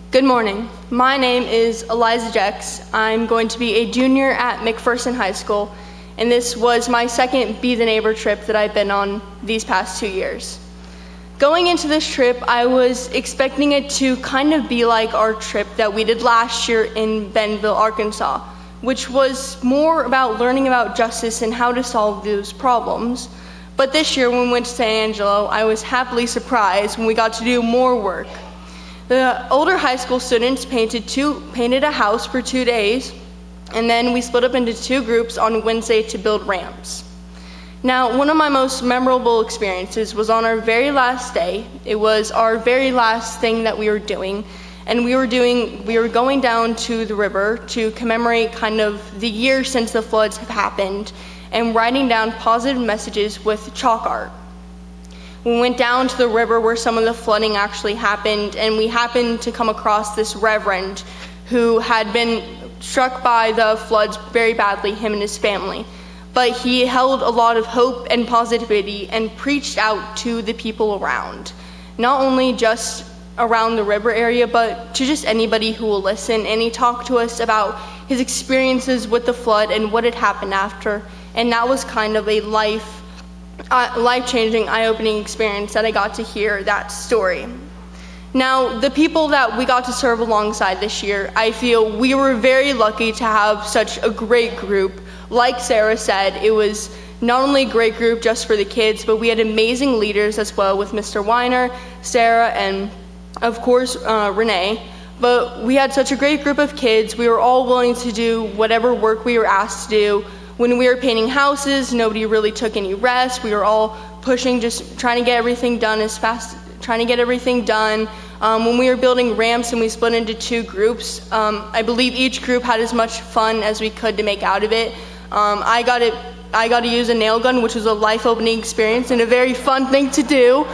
Good morning. My name is Eliza Jex. I'm going to be a junior at McPherson High School, and this was my second Be the Neighbor trip that I've been on these past 2 years. Going into this trip, I was expecting it to kind of be like our trip that we did last year in Bentonville, Arkansas, which was more about learning about justice and how to solve those problems. But this year, when we went to San Angelo, I was happily surprised when we got to do more work. The older high school students painted a house for 2 days, and then we split up into 2 groups on Wednesday to build ramps. Now, one of my most memorable experiences was on our very last day. It was our very last thing that we were doing, and we were going down to the river to commemorate kind of the year since the floods have happened, and writing down positive messages with chalk art. We went down to the river where some of the flooding actually happened, and we happened to come across this reverend who had been struck by the floods very badly, him and his family. But he held a lot of hope and positivity and preached out to the people around, not only just around the river area, but to just anybody who will listen. And he talked to us about his experiences with the flood and what had happened after, and that was kind of a life-changing, eye-opening experience that I got to hear that story. Now, the people that we got to serve alongside this year, I feel we were very lucky to have such a great group. Like Sarah said, it was not only a great group just for the kids, but we had amazing leaders as well with Mr. Weiner, Sarah, and of course, Renee. But we had such a great group of kids. We were all willing to do whatever work we were asked to do. When we were painting houses, nobody really took any rest. We were all pushing, just trying to get everything done when we were building ramps and we split into 2 groups, I believe each group had as much fun as we could to make out of it. I got to use a nail gun, which was a life-opening experience and a very fun thing to do.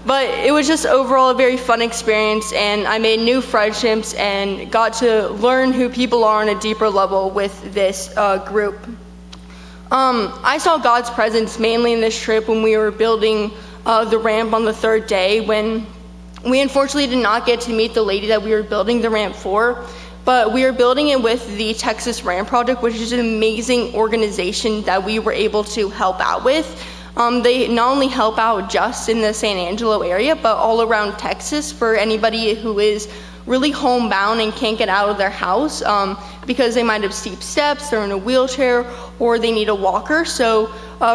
But it was just overall a very fun experience, and I made new friendships and got to learn who people are on a deeper level with this group. I saw God's presence mainly in this trip when we were building the ramp on the 3rd day, when we unfortunately did not get to meet the lady that we were building the ramp for, but we were building it with the Texas Ramp Project, which is an amazing organization that we were able to help out with. They not only help out just in the San Angelo area, but all around Texas for anybody who is really homebound and can't get out of their house because they might have steep steps, they're in a wheelchair, or they need a walker. So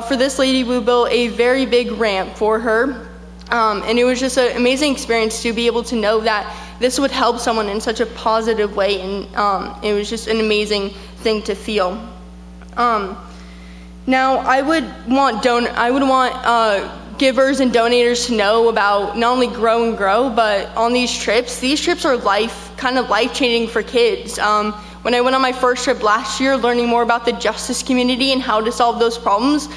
for this lady, we built a very big ramp for her. And it was just an amazing experience to be able to know that this would help someone in such a positive way, and it was just an amazing thing to feel. Now, I would want givers and donators to know about not only Grow and Grow, but on these trips are life-changing for kids. When I went on my first trip last year, learning more about the justice community and how to solve those problems,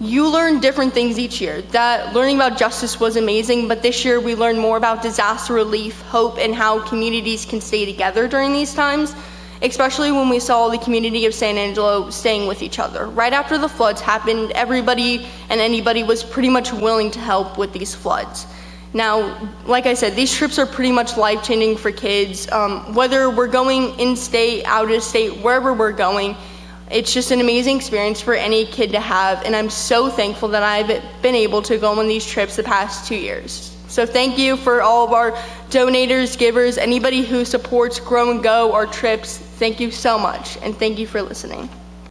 you learn different things each year. That learning about justice was amazing, but this year we learned more about disaster relief, hope, and how communities can stay together during these times, especially when we saw the community of San Angelo staying with each other. Right after the floods happened, everybody and anybody was pretty much willing to help with these floods. Now, like I said, these trips are pretty much life-changing for kids. Whether we're going in-state, out-of-state, wherever we're going, it's just an amazing experience for any kid to have, and I'm so thankful that I've been able to go on these trips the past 2 years. So thank you for all of our donators, givers, anybody who supports Grow and Go, our trips. Thank you so much, and thank you for listening.